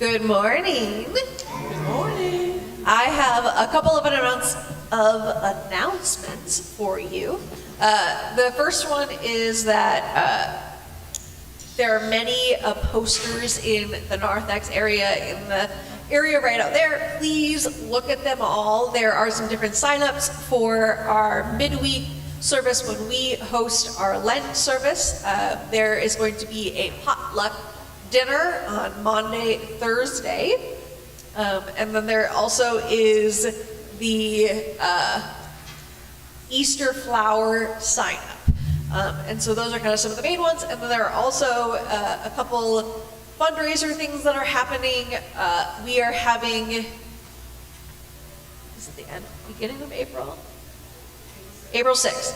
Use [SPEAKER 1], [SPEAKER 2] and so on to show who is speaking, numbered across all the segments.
[SPEAKER 1] Good morning.
[SPEAKER 2] Good morning.
[SPEAKER 1] I have a couple of announcements for you. The first one is that there are many posters in the Narthex area, in the area right out there. Please look at them all. There are some different signups for our midweek service when we host our Lent service. There is going to be a potluck dinner on Maundy, Thursday. And then there also is the Easter flower sign up. And so those are kind of some of the main ones. And then there are also a couple fundraiser things that are happening. We are having, is it the end, beginning of April? April 6th.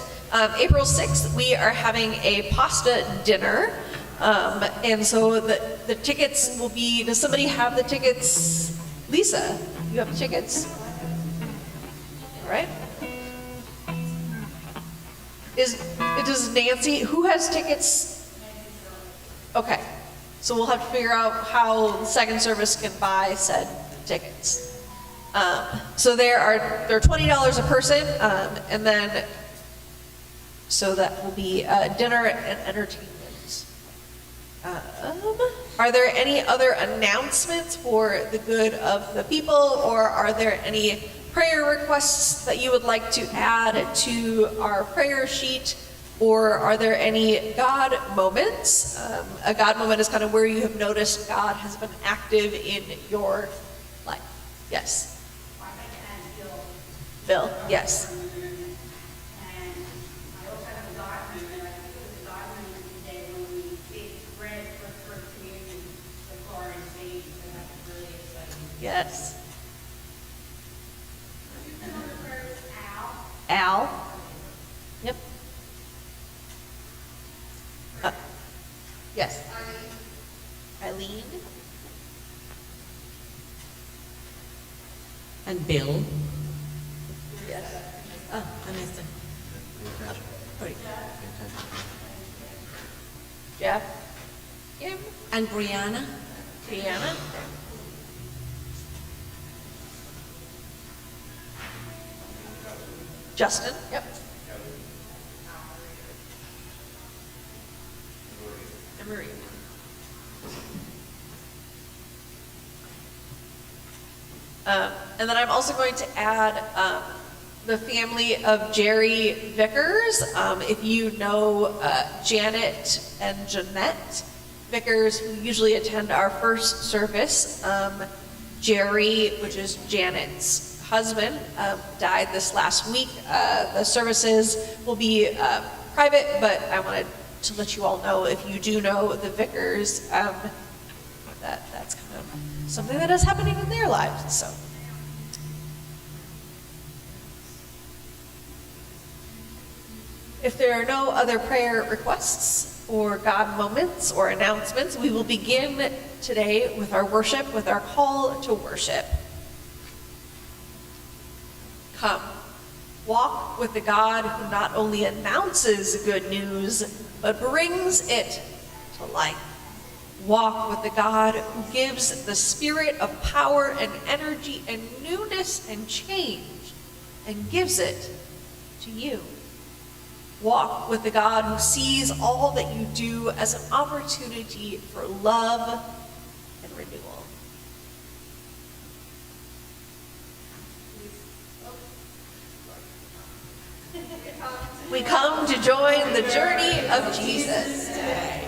[SPEAKER 1] April 6th, we are having a pasta dinner. And so the tickets will be, does somebody have the tickets? Lisa, you have the tickets? All right. Does Nancy, who has tickets? Okay. So we'll have to figure out how the second service can buy said tickets. So they're $20 a person, and then, so that will be dinner and entertainment. Are there any other announcements for the good of the people, or are there any prayer requests that you would like to add to our prayer sheet, or are there any God moments? A God moment is kind of where you have noticed God has been active in your life. Yes. Bill, yes. Yes. Al. Yep. Yes. Eileen.
[SPEAKER 2] And Bill.
[SPEAKER 1] Yes.
[SPEAKER 2] Oh, I missed it.
[SPEAKER 1] Jeff. Kim.
[SPEAKER 2] And Brianna.
[SPEAKER 1] Brianna. Justin. Yep. And Marie. And then I'm also going to add the family of Jerry Vickers. If you know Janet and Jeanette Vickers, who usually attend our first service, Jerry, which is Janet's husband, died this last week. The services will be private, but I wanted to let you all know, if you do know the Vickers, that's kind of something that is happening in their lives. So, if there are no other prayer requests or God moments or announcements, we will begin today with our worship, with our call to worship. Come, walk with the God who not only announces good news, but brings it to life. Walk with the God who gives the spirit of power and energy and newness and change and gives it to you. Walk with the God who sees all that you do as an opportunity for love and renewal. We come to join the journey of Jesus today.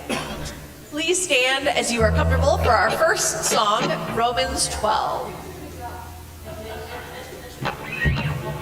[SPEAKER 1] Please stand as you are comfortable for our first song, Romans 12.
[SPEAKER 3] You hide upon his cross.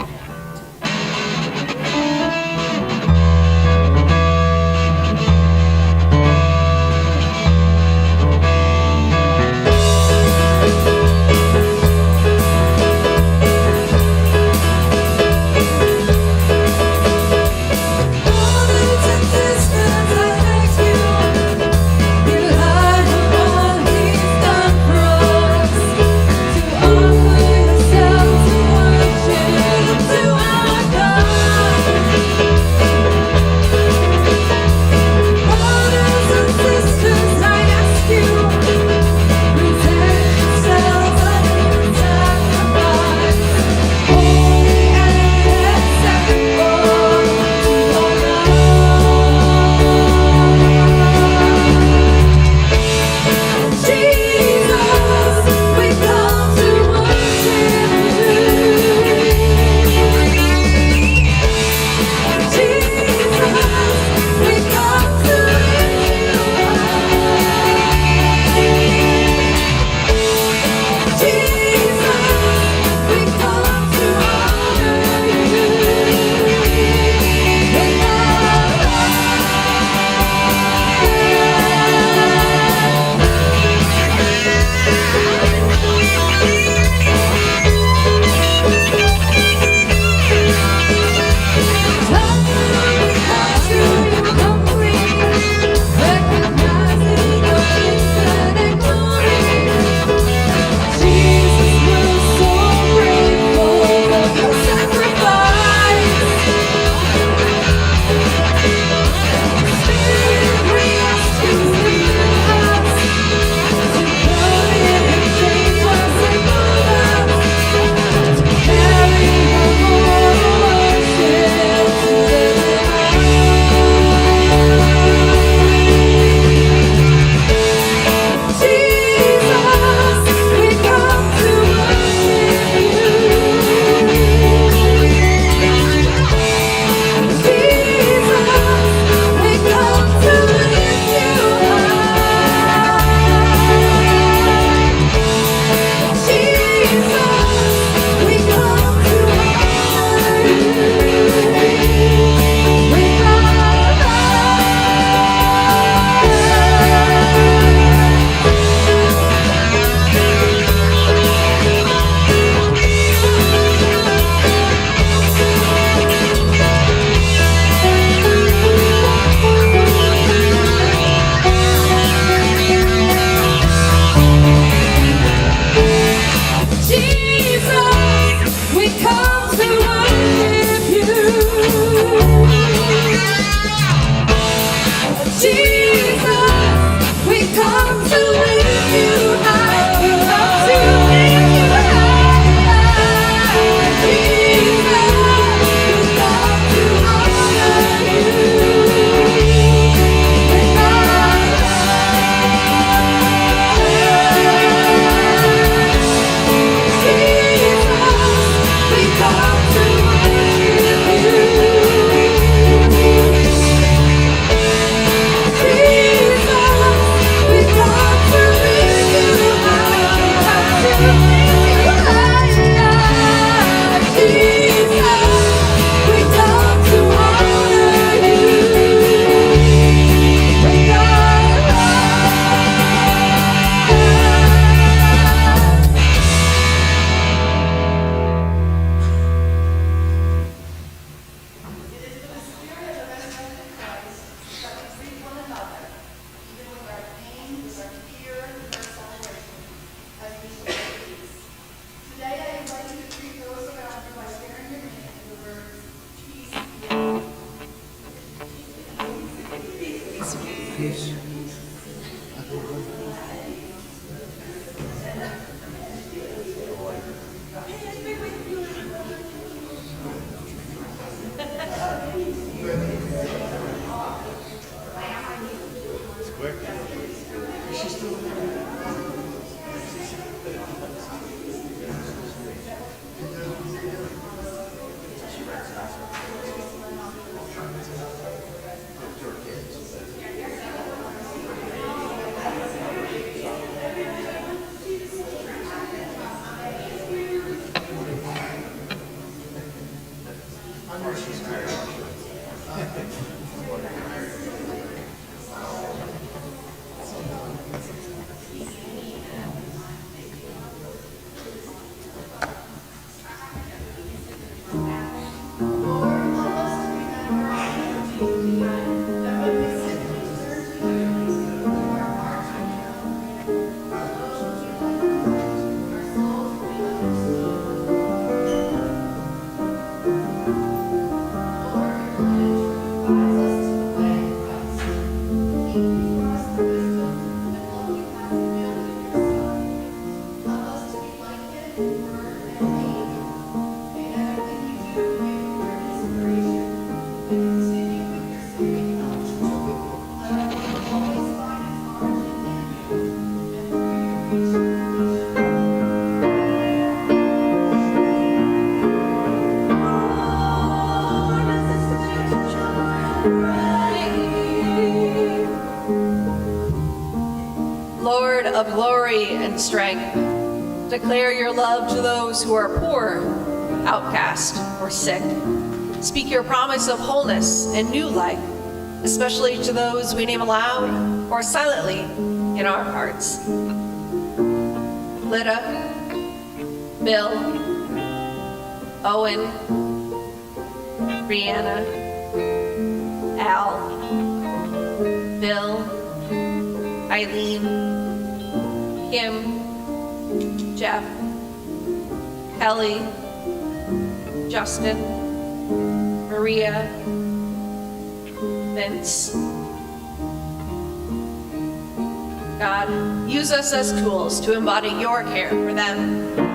[SPEAKER 1] Lord of glory and strength, declare your love to those who are poor, outcast, or sick. Speak your promise of wholeness and new life, especially to those we name aloud or silently in our hearts. Lida, Bill, Owen, Brianna, Al, Bill, Eileen, Kim, Jeff, Ellie, Justin, Maria, Vince. God, use us as tools to embody your care for them.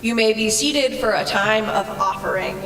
[SPEAKER 1] You may be seated for a time of offering.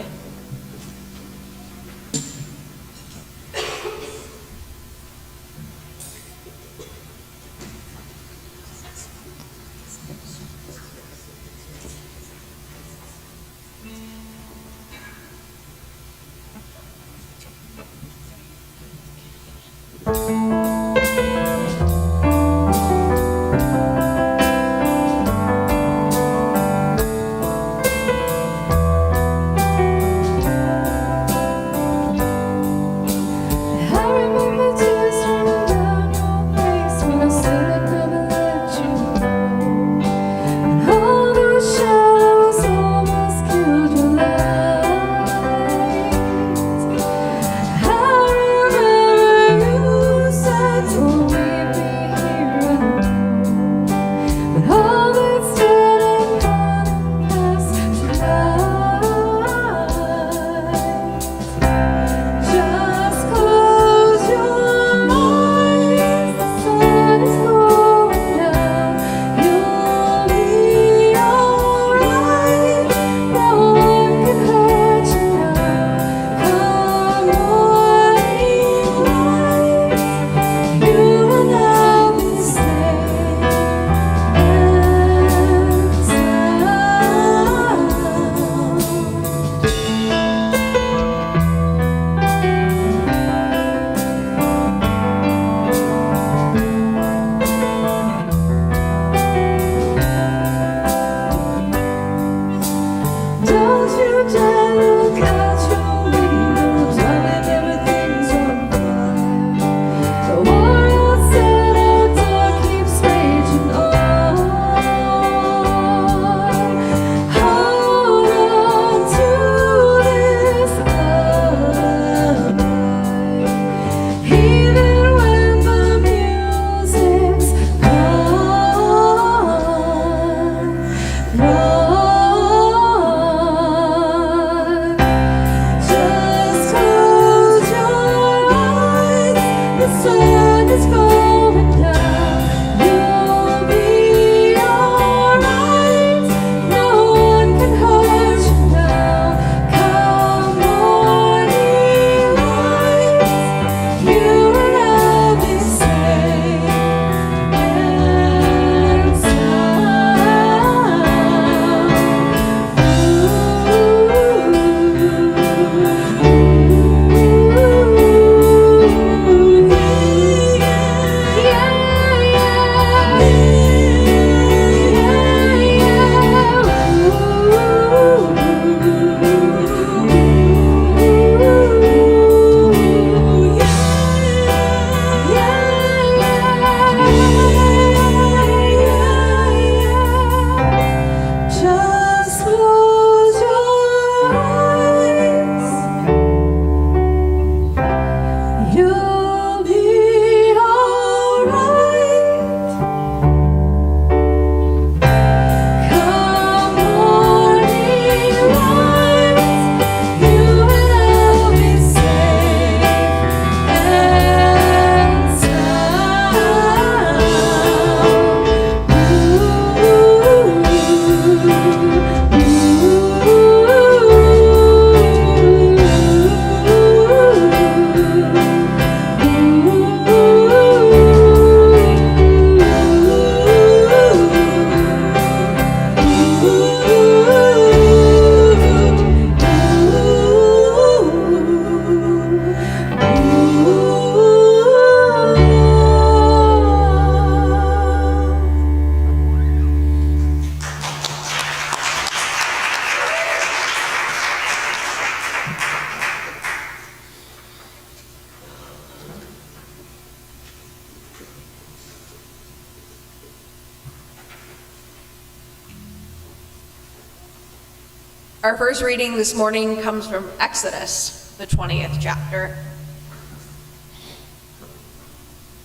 [SPEAKER 1] Our first reading this morning comes from Exodus, the 20th chapter.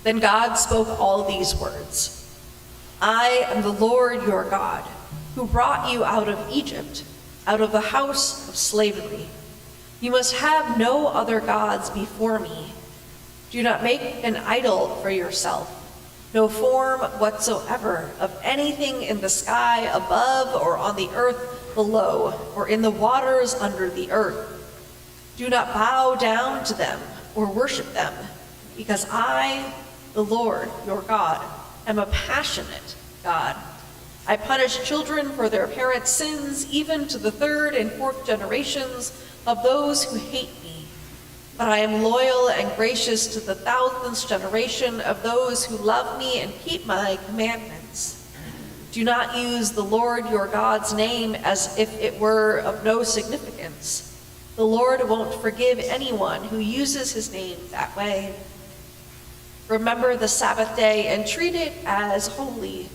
[SPEAKER 1] Then God spoke all these words. I am the Lord your God, who brought you out of Egypt, out of the house of slavery. You must have no other gods before me. Do not make an idol for yourself, no form whatsoever of anything in the sky above or on the earth below or in the waters under the earth. Do not bow down to them or worship them, because I, the Lord your God, am a passionate God. I punish children for their parents' sins, even to the third and fourth generations of those who hate me. But I am loyal and gracious to the thousandth generation of those who love me and keep my commandments. Do not use the Lord your God's name as if it were of no significance. The Lord won't forgive anyone who uses his name that way. Remember the Sabbath day and treat it as holy.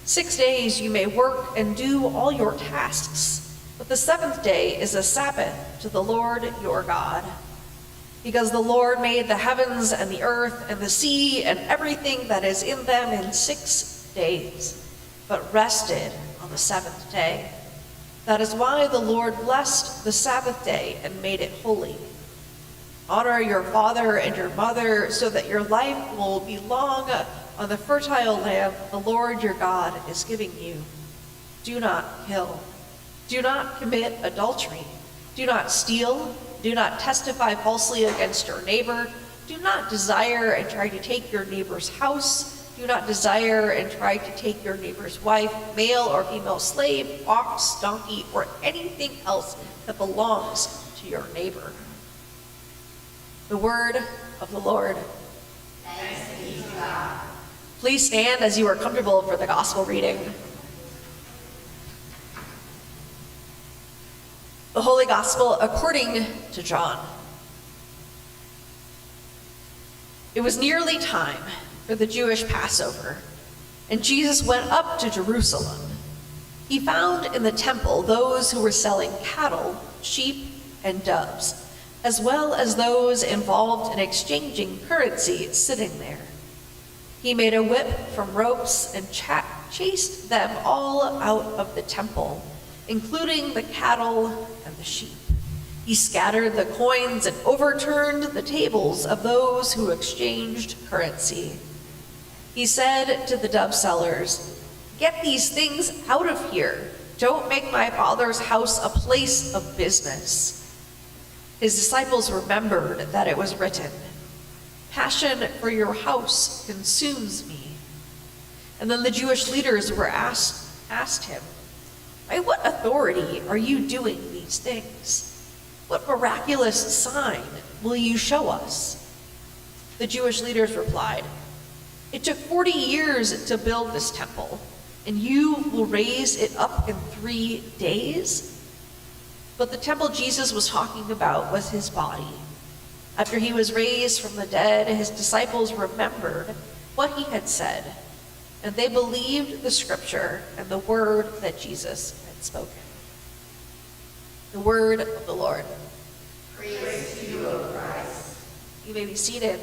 [SPEAKER 1] 6 days you may work and do all your tasks, but the seventh day is a Sabbath to the Lord your God. Because the Lord made the heavens and the earth and the sea and everything that is in them in 6 days, but rested on the seventh day. That is why the Lord blessed the Sabbath day and made it holy. Honor your father and your mother so that your life will be long on the fertile land the Lord your God is giving you. Do not kill. Do not commit adultery. Do not steal. Do not testify falsely against your neighbor. Do not desire and try to take your neighbor's house. Do not desire and try to take your neighbor's wife, male or female slave, ox, donkey, or anything else that belongs to your neighbor. The word of the Lord.
[SPEAKER 3] Thanks be to God.
[SPEAKER 1] Please stand as you are comfortable for the gospel reading. The Holy Gospel according to John. It was nearly time for the Jewish Passover, and Jesus went up to Jerusalem. He found in the temple those who were selling cattle, sheep, and doves, as well as those involved in exchanging currency sitting there. He made a whip from ropes and chased them all out of the temple, including the cattle and the sheep. He scattered the coins and overturned the tables of those who exchanged currency. He said to the dove sellers, "Get these things out of here. Don't make my Father's house a place of business." His disciples remembered that it was written, "Passion for your house consumes me." And then the Jewish leaders were asked him, "By what authority are you doing these things? What miraculous sign will you show us?" The Jewish leaders replied, "It took 40 years to build this temple, and you will raise it up in 3 days?" But the temple Jesus was talking about was his body. After he was raised from the dead, his disciples remembered what he had said, and they believed the scripture and the word that Jesus had spoken. The word of the Lord.
[SPEAKER 3] Praise to you, O Christ.
[SPEAKER 1] You may be seated.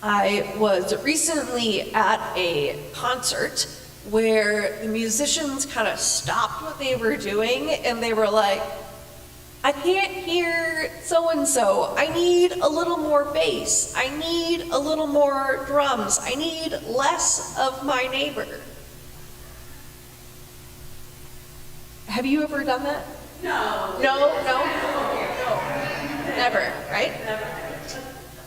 [SPEAKER 1] I was recently at a concert where the musicians kind of stopped what they were doing and they were like, "I can't hear so-and-so. I need a little more bass. I need a little more drums. I need less of my neighbor." Have you ever done that?
[SPEAKER 3] No.
[SPEAKER 1] No. Never, right?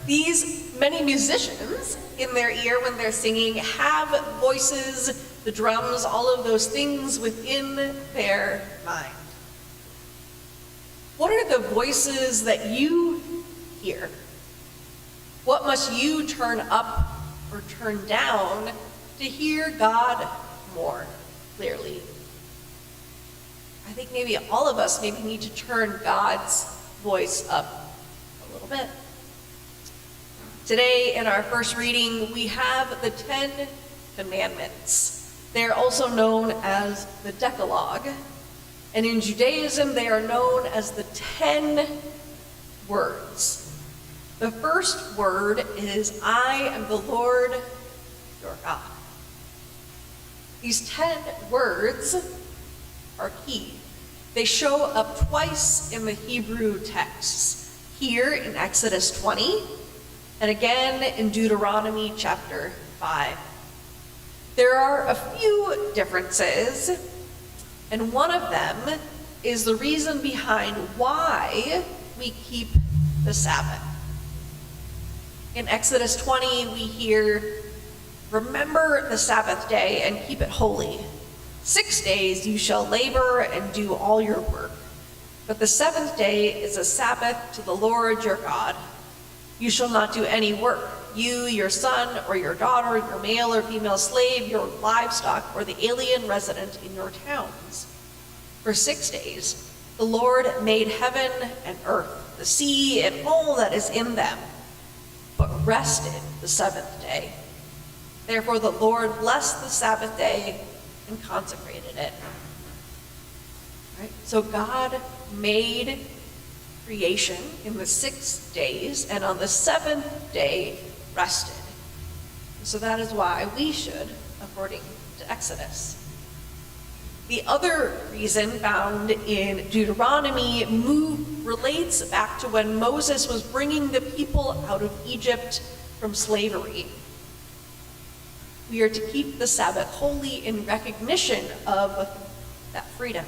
[SPEAKER 1] These many musicians in their ear when they're singing have voices, the drums, all of those things within their mind. What are the voices that you hear? What must you turn up or turn down to hear God more clearly. I think maybe all of us maybe need to turn God's voice up a little bit. Today, in our first reading, we have the 10 Commandments. They are also known as the Decalogue. And in Judaism, they are known as the 10 words. The first word is, I am the Lord your God. These 10 words are key. They show up twice in the Hebrew texts, here in Exodus 20, and again in Deuteronomy chapter 5. There are a few differences, and one of them is the reason behind why we keep the Sabbath. In Exodus 20, we hear, remember the Sabbath day and keep it holy. 6 days you shall labor and do all your work. But the seventh day is a Sabbath to the Lord your God. You shall not do any work, you, your son, or your daughter, your male or female slave, your livestock, or the alien resident in your towns. For 6 days the Lord made heaven and earth, the sea, and all that is in them, but rested the seventh day. Therefore the Lord blessed the Sabbath day and consecrated it. Right? So God made creation in the 6 days, and on the seventh day rested. So that is why we should, according to Exodus. The other reason found in Deuteronomy relates back to when Moses was bringing the people out of Egypt from slavery. We are to keep the Sabbath holy in recognition of that freedom.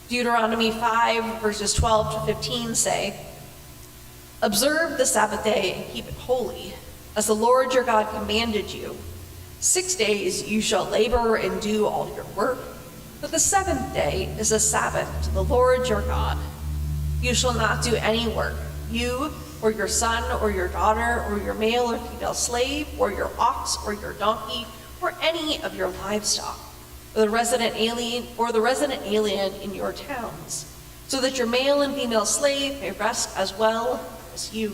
[SPEAKER 1] Deuteronomy 5, verses 12 to 15 say, observe the Sabbath day and keep it holy, as the Lord your God commanded you. 6 days you shall labor and do all your work, but the seventh day is a Sabbath to the Lord your God. You shall not do any work, you or your son or your daughter or your male or female slave or your ox or your donkey or any of your livestock, or the resident alien in your towns, so that your male and female slave may rest as well as you.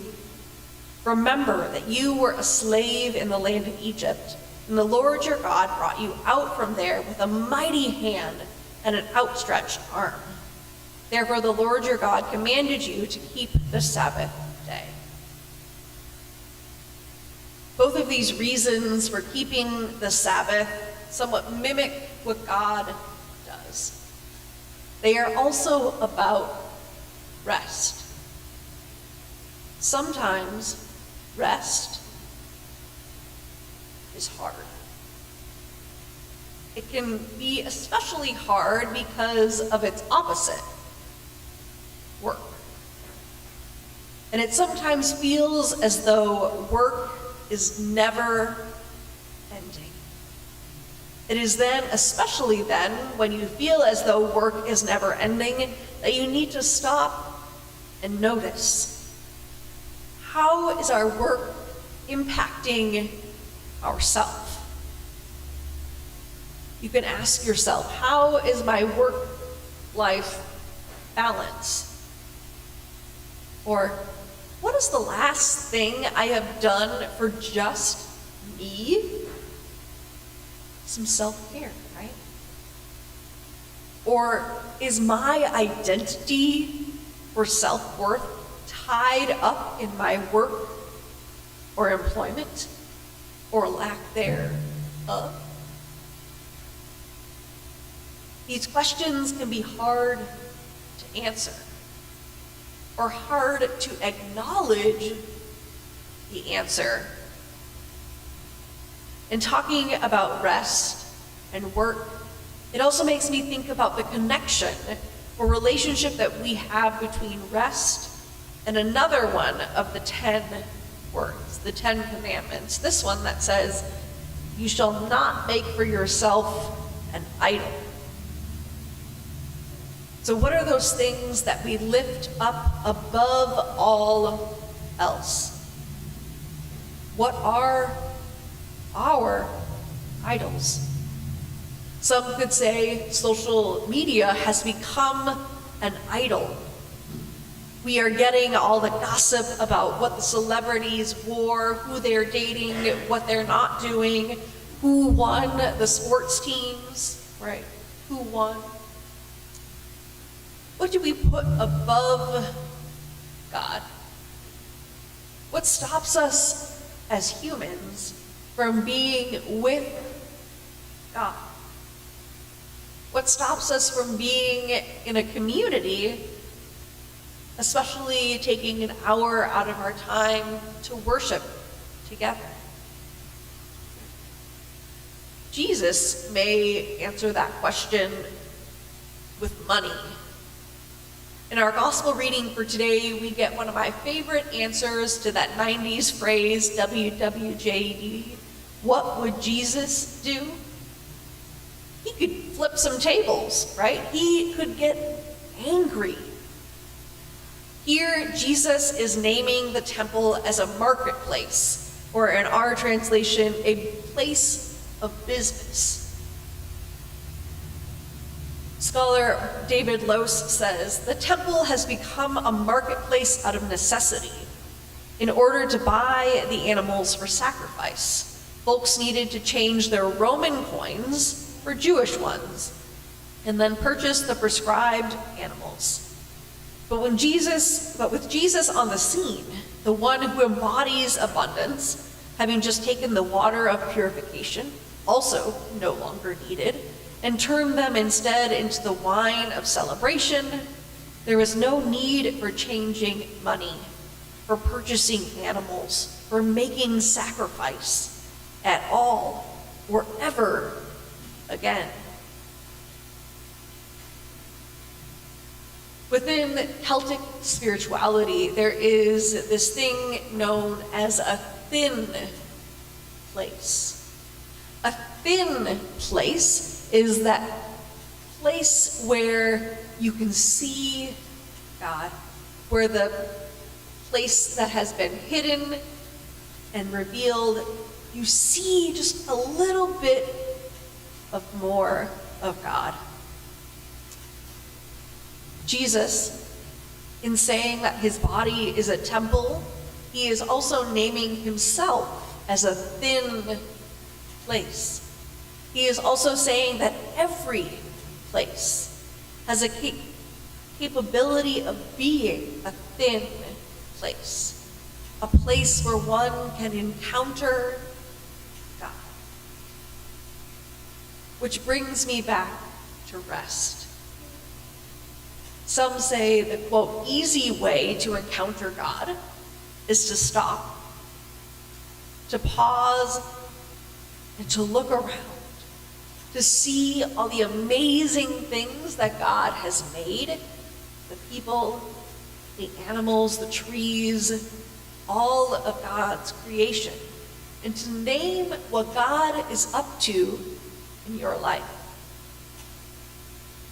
[SPEAKER 1] Remember that you were a slave in the land of Egypt, and the Lord your God brought you out from there with a mighty hand and an outstretched arm. Therefore the Lord your God commanded you to keep the Sabbath day. Both of these reasons for keeping the Sabbath somewhat mimic what God does. They are also about rest. Sometimes rest is hard. It can be especially hard because of its opposite, work. And it sometimes feels as though work is never ending. It is then, especially then, when you feel as though work is never ending, that you need to stop and notice. How is our work impacting ourselves? You can ask yourself, how is my work-life balance? Or, what is the last thing I have done for just me? Some self-care, right? Or is my identity or self-worth tied up in my work or employment or lack thereof? These questions can be hard to answer or hard to acknowledge the answer. In talking about rest and work, it also makes me think about the connection or relationship that we have between rest and another one of the 10 words, the 10 commandments. This one that says, you shall not make for yourself an idol. So what are those things that we lift up above all else? What are our idols? Some could say social media has become an idol. We are getting all the gossip about what the celebrities wore, who they're dating, what they're not doing, who won the sports teams, right? Who won? What do we put above God? What stops us as humans from being with God? What stops us from being in a community, especially taking an hour out of our time to worship together? Jesus may answer that question with money. In our gospel reading for today, we get one of my favorite answers to that 90s phrase, WWJD. What would Jesus do? He could flip some tables, right? He could get angry. Here, Jesus is naming the temple as a marketplace, or in our translation, a place of business. Scholar David Lose says, the temple has become a marketplace out of necessity. In order to buy the animals for sacrifice, folks needed to change their Roman coins for Jewish ones, and then purchase the prescribed animals. But with Jesus on the scene, the one who embodies abundance, having just taken the water of purification, also no longer needed, and turned them instead into the wine of celebration, there was no need for changing money, for purchasing animals, for making sacrifice at all, or ever again. Within Celtic spirituality, there is this thing known as a thin place. A thin place is that place where you can see God, where the place that has been hidden and revealed, you see just a little bit of more of God. Jesus, in saying that his body is a temple, he is also naming himself as a thin place. He is also saying that every place has a capability of being a thin place, a place where one can encounter God. Which brings me back to rest. Some say the, quote, easy way to encounter God is to stop, to pause, and to look around, to see all the amazing things that God has made, the people, the animals, the trees, all of God's creation, and to name what God is up to in your life.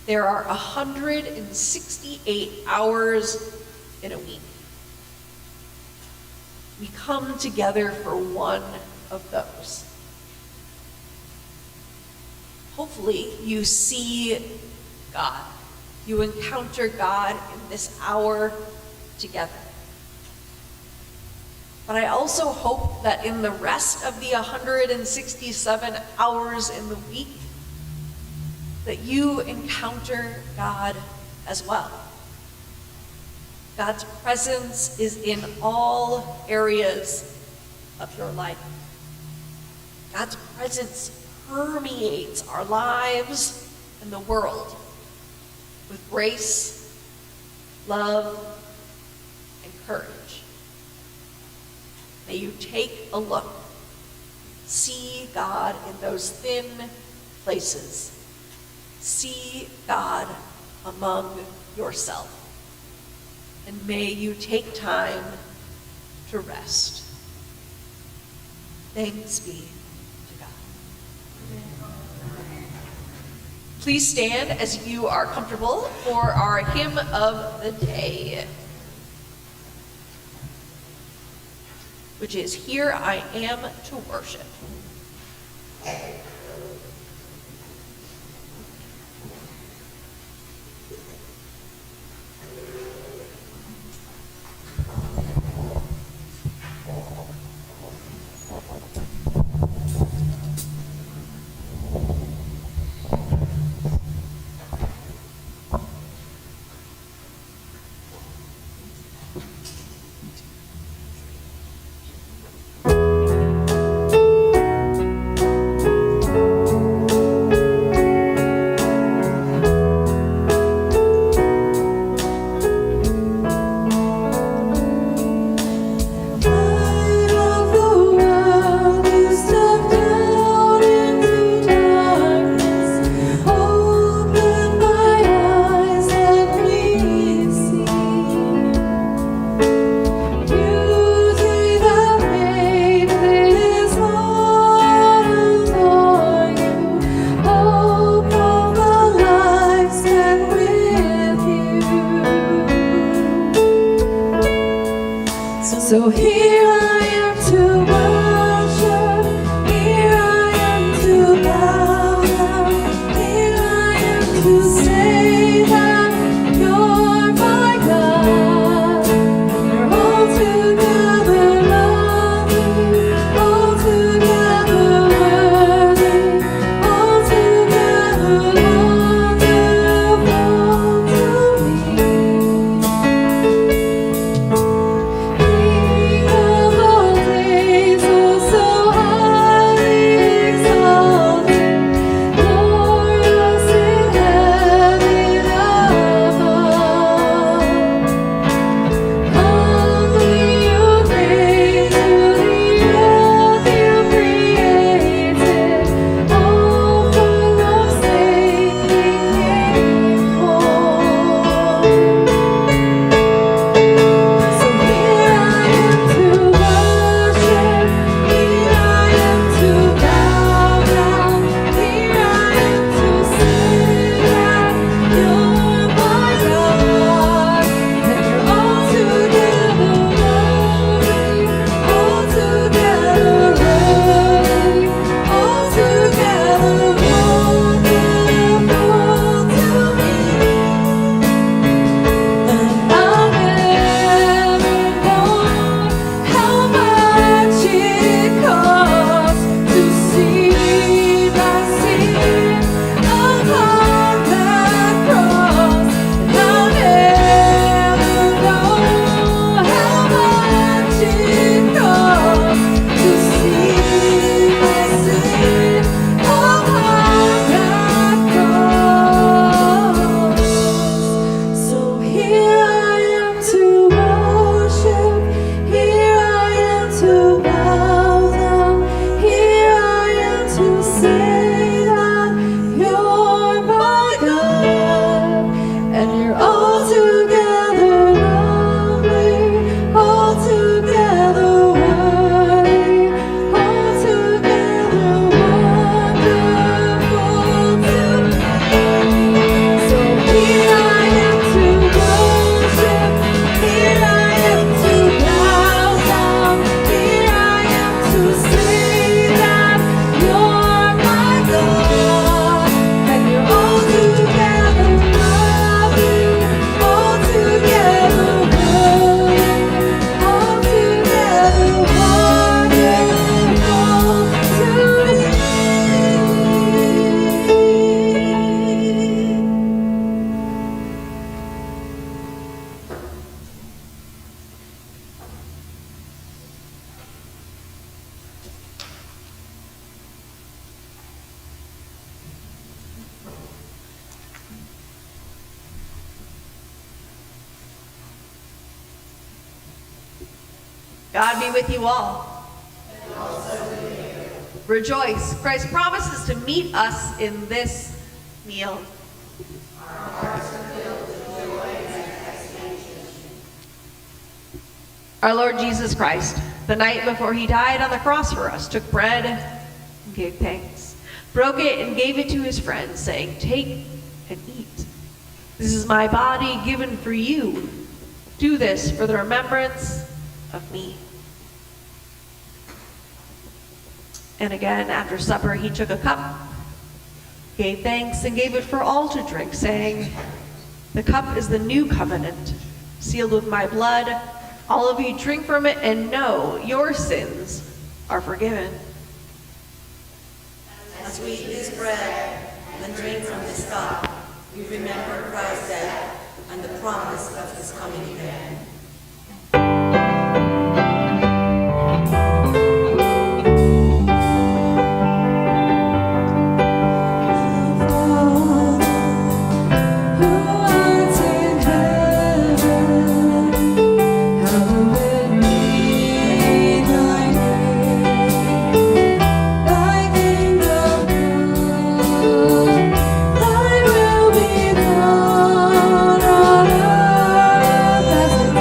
[SPEAKER 1] There are 168 hours in a week. We come together for one of those. Hopefully you see God. You encounter God in this hour together. But I also hope that in the rest of the 167 hours in the week, that you encounter God as well. God's presence is in all areas of your life. God's presence permeates our lives and the world with grace, love, and courage. May you take a look, see God in those thin places. See God among yourself. And may you take time to rest. Thanks be to God. Please stand as you are comfortable for our hymn of the day, which is Here I Am to Worship. God be with you all. Rejoice. Christ promises to meet us in this meal. Our Lord Jesus Christ, the night before he died on the cross for us, took bread and gave thanks, broke it and gave it to his friends, saying, "Take and eat. This is my body given for you. Do this for the remembrance of me." And again, after supper, he took a cup, gave thanks, and gave it for all to drink, saying, "The cup is the new covenant, sealed with my blood. All of you drink from it and know your sins are forgiven."
[SPEAKER 2] As we eat this bread and drink from this cup, we remember Christ's death and the promise of his coming again.
[SPEAKER 4] Thy will be done on earth as it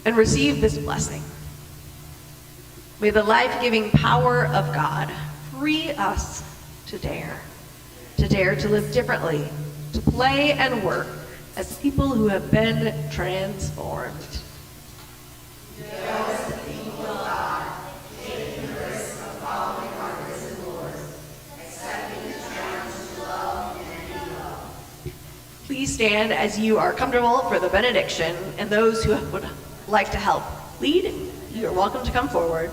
[SPEAKER 1] and receive this blessing. May the life-giving power of God free us to dare to live differently, to play and work as people who have been transformed. Please stand as you are comfortable for the benediction, and those who would like to help lead, you are welcome to come forward.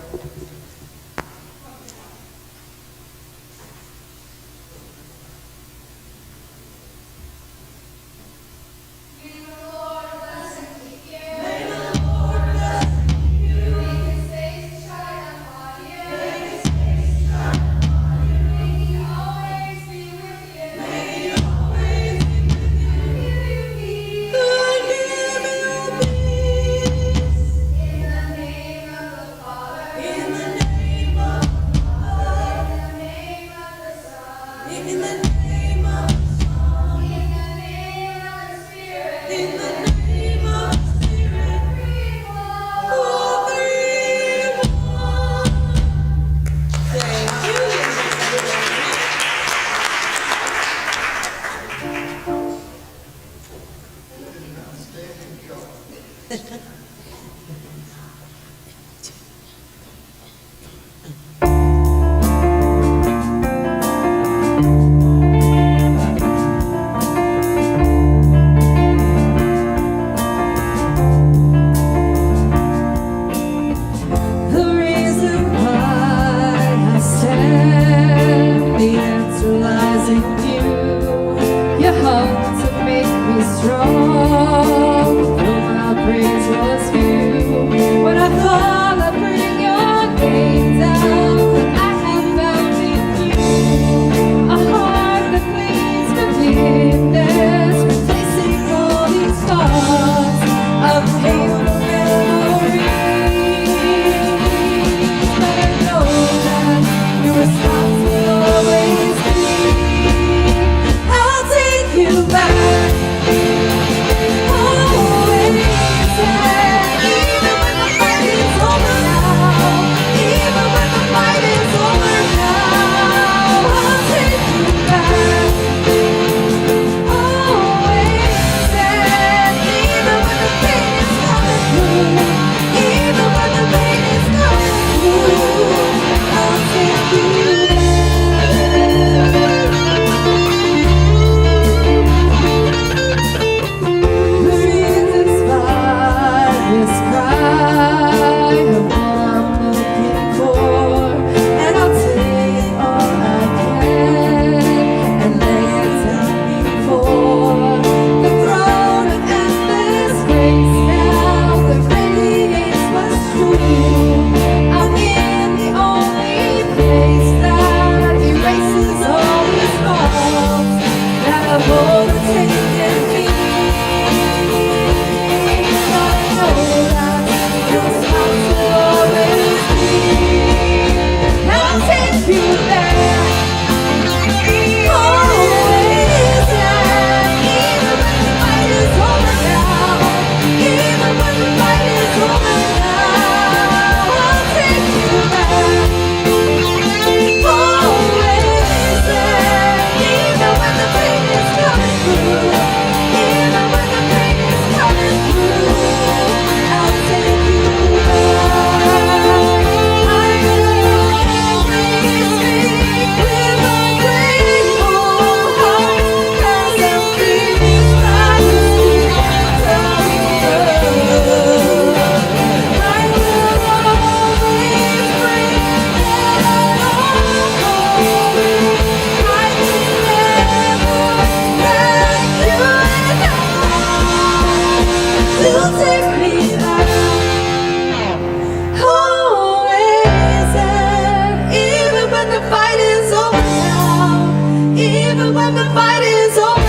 [SPEAKER 4] Even when the fight is over.